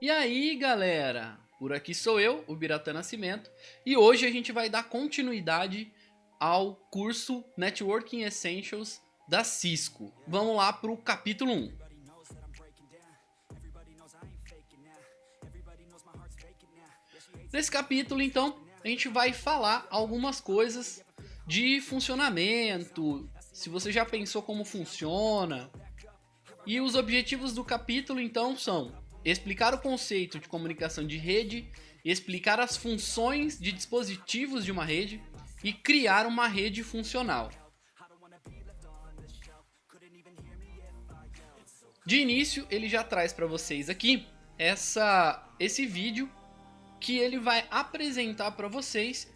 E aí, galera? Por aqui sou eu, o Biratã Nascimento, e hoje a gente vai dar continuidade ao curso Networking Essentials da Cisco. Vamos lá para o capítulo 1. Nesse capítulo, então, a gente vai falar algumas coisas de funcionamento, se você já pensou como funciona. E os objetivos do capítulo, então, são explicar o conceito de comunicação de rede, explicar as funções de dispositivos de uma rede e criar uma rede funcional. De início, ele já traz para vocês aqui esse vídeo que ele vai apresentar para vocês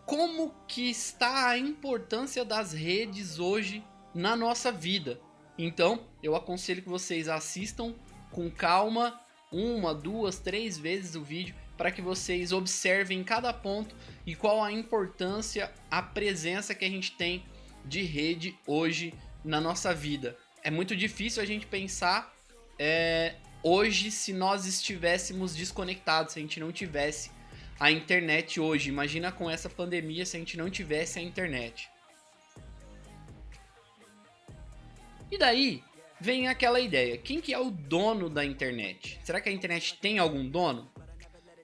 como que está a importância das redes hoje na nossa vida. Então, eu aconselho que vocês assistam com calma, 1, 2, 3 vezes o vídeo, para que vocês observem cada ponto e qual a importância, a presença que a gente tem de rede hoje na nossa vida. É muito difícil a gente pensar hoje se nós estivéssemos desconectados, se a gente não tivesse a internet hoje. Imagina com essa pandemia se a gente não tivesse a internet. E daí vem aquela ideia, quem que é o dono da internet? Será que a internet tem algum dono?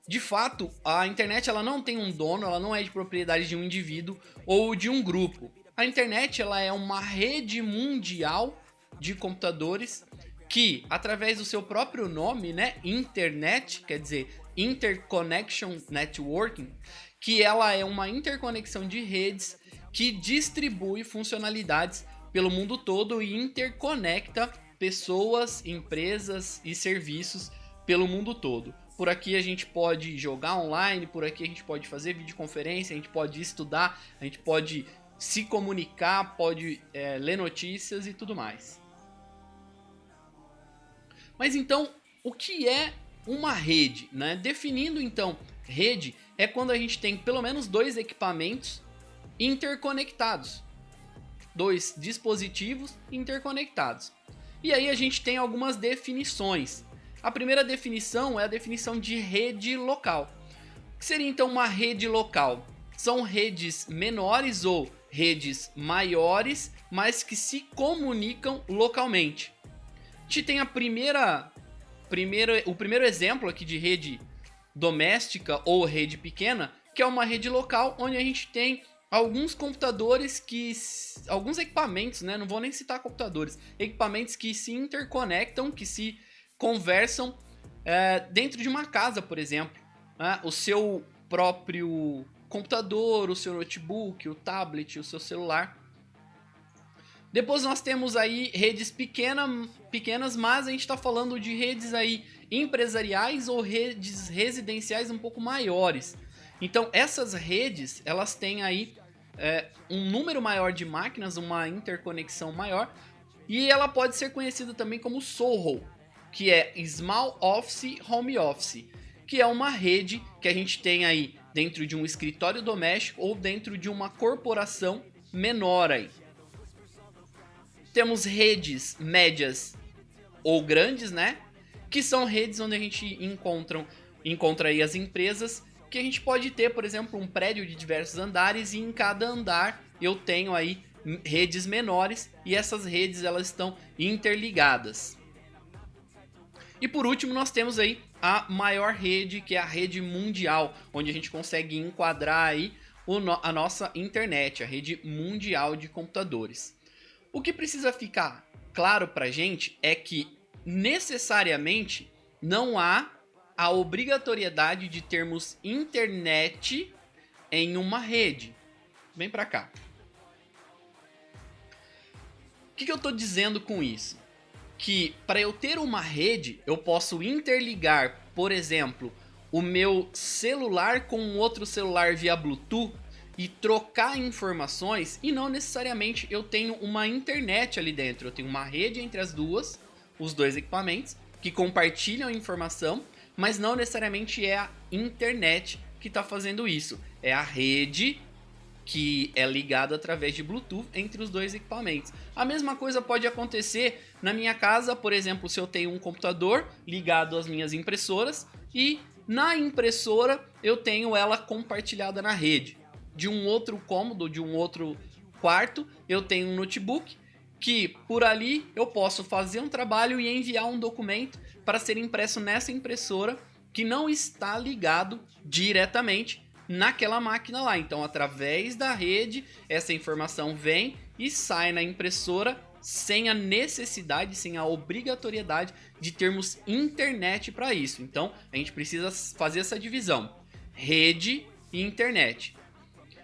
De fato, a internet ela não tem um dono, ela não é de propriedade de um indivíduo ou de um grupo. A internet ela é uma rede mundial de computadores que, através do seu próprio nome, né, internet, quer dizer, Interconnection Networking, que ela é uma interconexão de redes que distribui funcionalidades pelo mundo todo e interconecta pessoas, empresas e serviços pelo mundo todo. Por aqui a gente pode jogar online, por aqui a gente pode fazer videoconferência, a gente pode estudar, a gente pode se comunicar, pode ler notícias e tudo mais. Mas então, o que é uma rede, né? Definindo então, rede é quando a gente tem pelo menos 2 equipamentos interconectados. 2 dispositivos interconectados. E aí a gente tem algumas definições. A primeira definição é a definição de rede local. O que seria então uma rede local? São redes menores ou redes maiores, mas que se comunicam localmente. A gente tem o primeiro exemplo aqui de rede doméstica ou rede pequena, que é uma rede local onde a gente tem alguns computadores alguns equipamentos, né? Não vou nem citar computadores, equipamentos que se interconectam, que se conversam dentro de uma casa, por exemplo. Né? O seu próprio computador, o seu notebook, o tablet, o seu celular. Depois nós temos aí redes pequenas, mas a gente está falando de redes aí empresariais ou redes residenciais um pouco maiores. Então essas redes, elas têm aí um número maior de máquinas, uma interconexão maior, e ela pode ser conhecida também como SOHO, que é Small Office Home Office, que é uma rede que a gente tem aí dentro de um escritório doméstico ou dentro de uma corporação menor aí. Temos redes médias ou grandes, né? Que são redes onde a gente encontra aí as empresas, que a gente pode ter, por exemplo, um prédio de diversos andares e em cada andar eu tenho aí redes menores e essas redes elas estão interligadas. E por último nós temos aí a maior rede, que é a rede mundial, onde a gente consegue enquadrar aí a nossa internet, a rede mundial de computadores. O que precisa ficar claro pra gente é que necessariamente não há a obrigatoriedade de termos internet em uma rede. Vem pra cá. O que eu tô dizendo com isso? Que para eu ter uma rede, eu posso interligar, por exemplo, o meu celular com um outro celular via Bluetooth e trocar informações, e não necessariamente eu tenho uma internet ali dentro. Eu tenho uma rede entre os dois equipamentos que compartilham informação, mas não necessariamente é a internet que está fazendo isso. É a rede que é ligado através de Bluetooth entre os dois equipamentos. A mesma coisa pode acontecer na minha casa, por exemplo, se eu tenho um computador ligado às minhas impressoras e na impressora eu tenho ela compartilhada na rede. De um outro cômodo, de um outro quarto, eu tenho um notebook que por ali eu posso fazer um trabalho e enviar um documento para ser impresso nessa impressora que não está ligado diretamente naquela máquina lá. Então, através da rede, essa informação vem e sai na impressora sem a necessidade, sem a obrigatoriedade de termos internet para isso. Então, a gente precisa fazer essa divisão: rede e internet.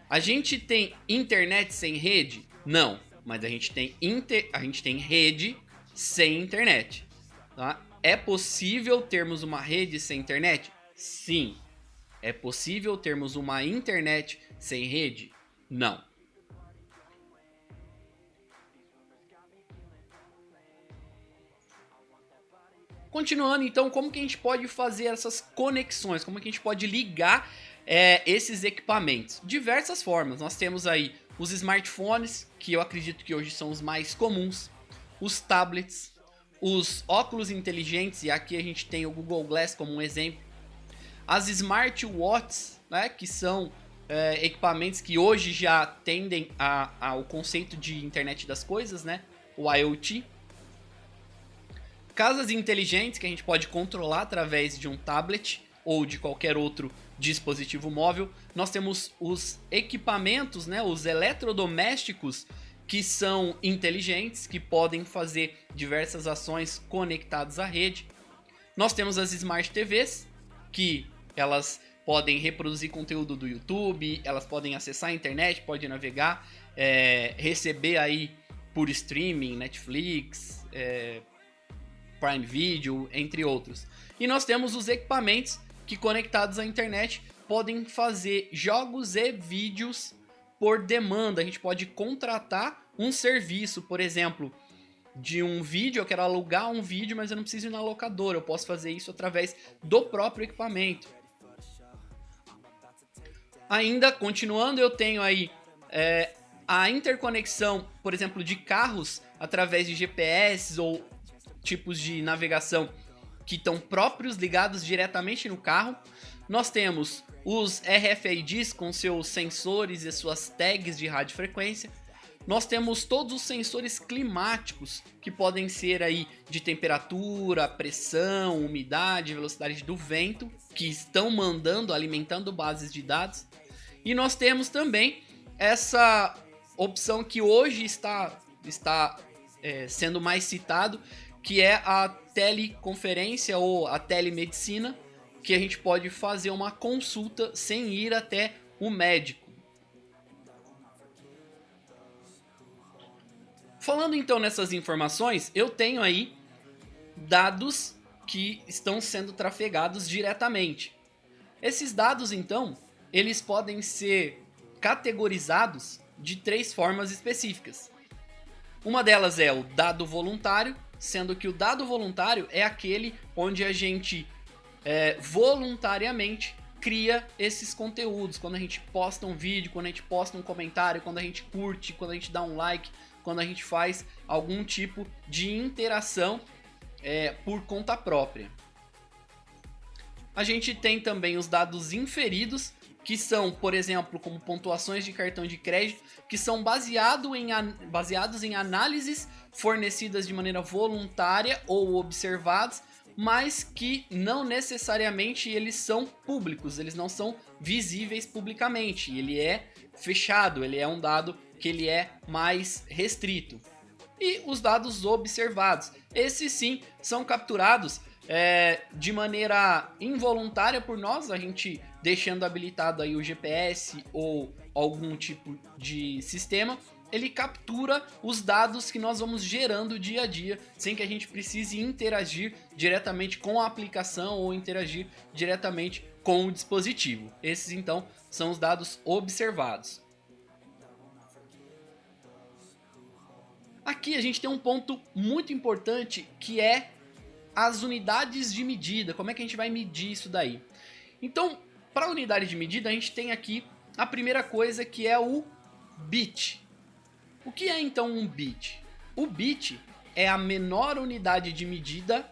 A gente tem internet sem rede? Não, mas a gente tem rede sem internet. Tá? É possível termos uma rede sem internet? Sim. É possível termos uma internet sem rede? Não. Continuando, então, como que a gente pode fazer essas conexões? Como que a gente pode ligar esses equipamentos? Diversas formas. Nós temos aí os smartphones, que eu acredito que hoje são os mais comuns, os tablets, os óculos inteligentes, e aqui a gente tem o Google Glass como um exemplo, as smartwatches, né, que são equipamentos que hoje já tendem ao conceito de internet das coisas, né, o IoT. Casas inteligentes que a gente pode controlar através de um tablet ou de qualquer outro dispositivo móvel. Nós temos os equipamentos, né, os eletrodomésticos que são inteligentes, que podem fazer diversas ações conectadas à rede. Nós temos as Smart TVs, que elas podem reproduzir conteúdo do YouTube, elas podem acessar a internet, podem navegar, receber aí por streaming, Netflix, Prime Video, entre outros. E nós temos os equipamentos que, conectados à internet, podem fazer jogos e vídeos por demanda. A gente pode contratar um serviço, por exemplo, de um vídeo. Eu quero alugar um vídeo, mas eu não preciso ir na locadora. Eu posso fazer isso através do próprio equipamento. Ainda continuando, eu tenho aí a interconexão, por exemplo, de carros através de GPS ou tipos de navegação que estão próprios, ligados diretamente no carro. Nós temos os RFIDs com seus sensores e suas tags de radiofrequência. Nós temos todos os sensores climáticos, que podem ser aí de temperatura, pressão, umidade, velocidade do vento, que estão alimentando bases de dados. E nós temos também essa opção que hoje está sendo mais citado, que é a teleconferência ou a telemedicina, que a gente pode fazer uma consulta sem ir até o médico. Falando então nessas informações, eu tenho aí dados que estão sendo trafegados diretamente. Esses dados, então, eles podem ser categorizados de 3 formas específicas. Uma delas é o dado voluntário, sendo que o dado voluntário é aquele onde a gente voluntariamente cria esses conteúdos. Quando a gente posta um vídeo, quando a gente posta um comentário, quando a gente curte, quando a gente dá um like, quando a gente faz algum tipo de interação por conta própria. A gente tem também os dados inferidos, que são, por exemplo, como pontuações de cartão de crédito, que são baseados em análises fornecidas de maneira voluntária ou observadas, mas que não necessariamente eles são públicos, eles não são visíveis publicamente. Ele é fechado, ele é um dado que ele é mais restrito. E os dados observados, esses sim são capturados de maneira involuntária por nós, a gente deixando habilitado aí o GPS ou algum tipo de sistema. Ele captura os dados que nós vamos gerando dia a dia, sem que a gente precise interagir diretamente com a aplicação ou interagir diretamente com o dispositivo. Esses, então, são os dados observados. Aqui a gente tem um ponto muito importante, que é as unidades de medida. Como é que a gente vai medir isso daí? Então, para a unidade de medida, a gente tem aqui a primeira coisa, que é o bit. O que é então um bit? O bit é a menor unidade de medida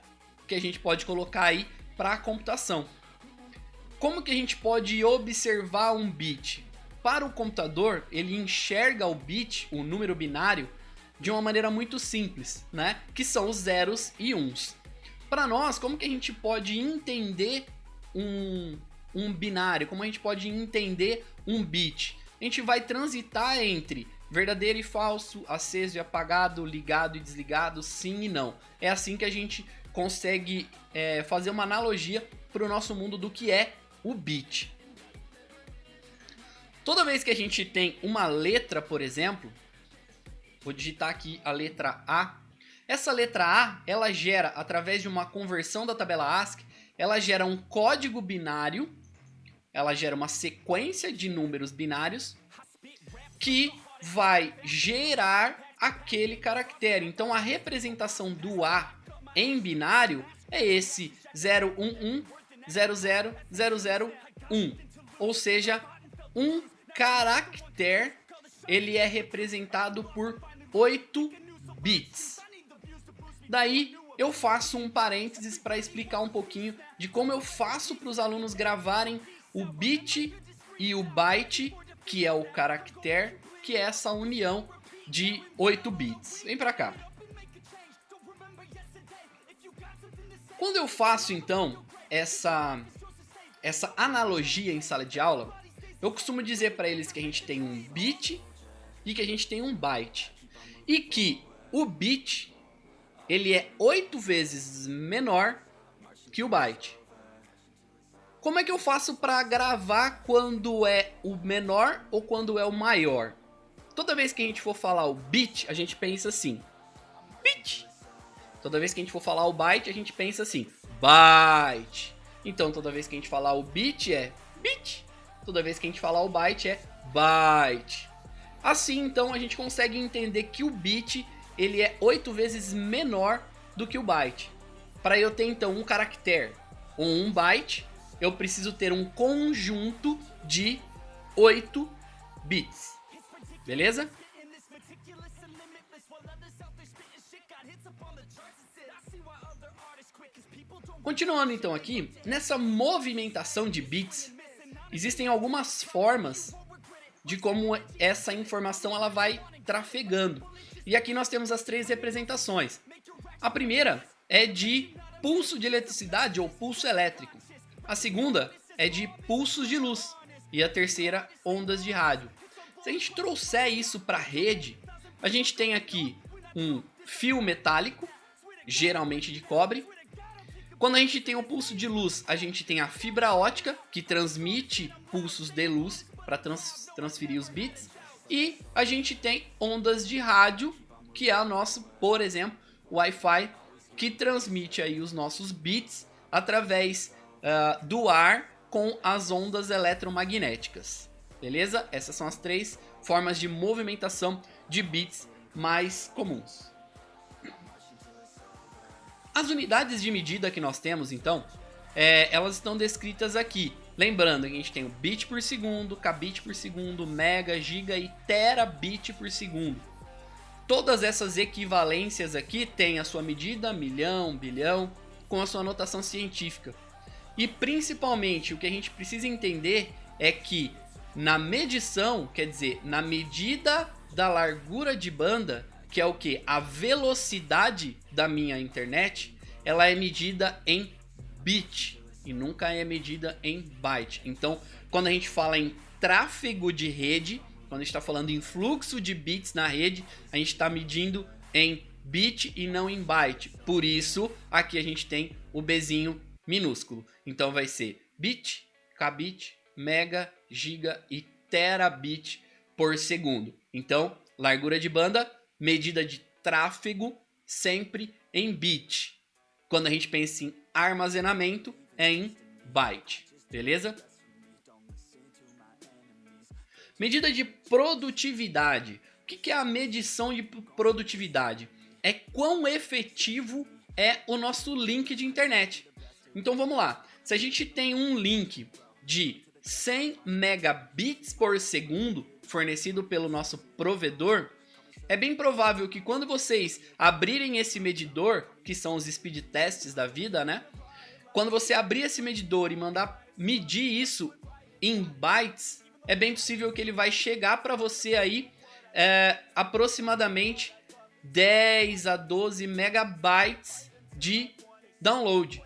que a gente pode colocar aí para a computação. Como que a gente pode observar um bit? Para o computador, ele enxerga o bit, o número binário, de uma maneira muito simples, né? Que são os zeros e uns. Para nós, como que a gente pode entender um binário? Como a gente pode entender um bit? A gente vai transitar entre verdadeiro e falso, aceso e apagado, ligado e desligado, sim e não. É assim que a gente consegue fazer uma analogia para o nosso mundo do que é o bit. Toda vez que a gente tem uma letra, por exemplo, vou digitar aqui a letra A. Essa letra A, ela gera, através de uma conversão da tabela ASCII, ela gera um código binário, ela gera uma sequência de números binários que vai gerar aquele caractere. Então a representação do A em binário é esse 011000001, ou seja, um caractere, ele é representado por 8 bits. Daí eu faço um parênteses para explicar um pouquinho de como eu faço para os alunos gravarem o bit e o byte, que é o caractere, que é essa união de 8 bits. Vem para cá. Quando eu faço então essa analogia em sala de aula, eu costumo dizer para eles que a gente tem um bit e que a gente tem um byte. E que o bit, ele é 8 vezes menor que o byte. Como é que eu faço para gravar quando é o menor ou quando é o maior? Toda vez que a gente for falar o bit, a gente pensa assim, bit. Toda vez que a gente for falar o byte, a gente pensa assim, byte. Então, toda vez que a gente falar o bit é bit. Toda vez que a gente falar o byte é byte. Assim, então, a gente consegue entender que o bit, ele é 8 vezes menor do que o byte. Para eu ter, então, um caractere ou um byte, eu preciso ter um conjunto de 8 bits. Beleza? Continuando, então, aqui, nessa movimentação de bits, existem algumas formas de como essa informação ela vai trafegando. E aqui nós temos as 3 representações. A primeira é de pulso de eletricidade ou pulso elétrico. A segunda é de pulsos de luz. E a terceira, ondas de rádio. Se a gente trouxer isso para a rede, a gente tem aqui um fio metálico, geralmente de cobre. Quando a gente tem o pulso de luz, a gente tem a fibra ótica, que transmite pulsos de luz para transferir os bits. E a gente tem ondas de rádio, que é o nosso, por exemplo, Wi-Fi, que transmite aí os nossos bits através do ar com as ondas eletromagnéticas. Beleza? Essas são as 3 formas de movimentação de bits mais comuns. As unidades de medida que nós temos, então, elas estão descritas aqui. Lembrando que a gente tem o bit por segundo, kbit por segundo, mega, giga e terabit por segundo. Todas essas equivalências aqui têm a sua medida, milhão, bilhão, com a sua notação científica. E principalmente o que a gente precisa entender é que na medição, quer dizer, na medida da largura de banda, que é o que? A velocidade da minha internet, ela é medida em bit e nunca é medida em byte. Então, quando a gente fala em tráfego de rede, quando a gente está falando em fluxo de bits na rede, a gente está medindo em bit e não em byte. Por isso, aqui a gente tem o Bzinho minúsculo. Então vai ser bit, kbit, mega, giga e terabit por segundo. Então, largura de banda, medida de tráfego, sempre em bit. Quando a gente pensa em armazenamento, é em byte. Beleza? Medida de produtividade. O que é a medição de produtividade? É quão efetivo é o nosso link de internet. Então vamos lá. Se a gente tem um link de 100 megabits por segundo fornecido pelo nosso provedor, é bem provável que quando vocês abrirem esse medidor, que são os speed tests da vida, né? Quando você abrir esse medidor e mandar medir isso em bytes, é bem possível que ele vai chegar para você aí aproximadamente 10 a 12 megabytes de download.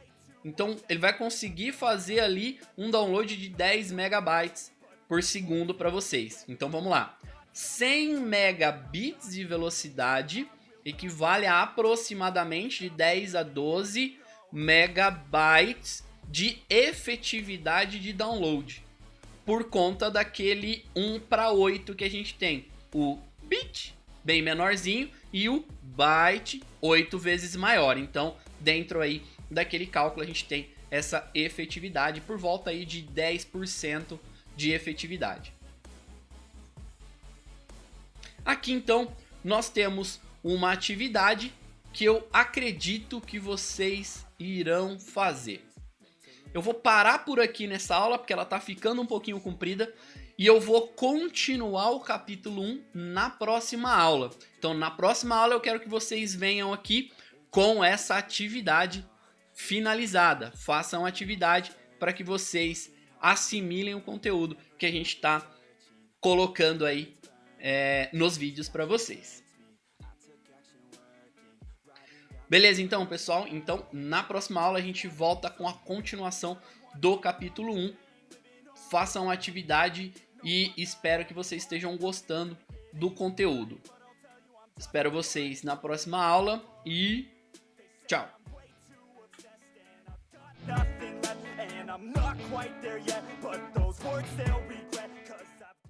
Então ele vai conseguir fazer ali um download de 10 megabytes por segundo para vocês. Então vamos lá. 100 megabits de velocidade equivale a aproximadamente de 10 a 12 megabytes de efetividade de download. Por conta daquele 1:8 que a gente tem. O bit bem menorzinho e o byte 8 vezes maior. Então dentro aí daquele cálculo a gente tem essa efetividade por volta aí de 10% de efetividade. Aqui então nós temos uma atividade que eu acredito que vocês irão fazer. Eu vou parar por aqui nessa aula porque ela tá ficando um pouquinho comprida e eu vou continuar o capítulo 1 na próxima aula. Então na próxima aula eu quero que vocês venham aqui com essa atividade finalizada. Façam a atividade para que vocês assimilem o conteúdo que a gente está colocando aí nos vídeos para vocês. Beleza, então, pessoal? Então, na próxima aula a gente volta com a continuação do capítulo 1. Façam a atividade e espero que vocês estejam gostando do conteúdo. Espero vocês na próxima aula e tchau! Nothing left and I'm not quite there yet, but those words they'll regret.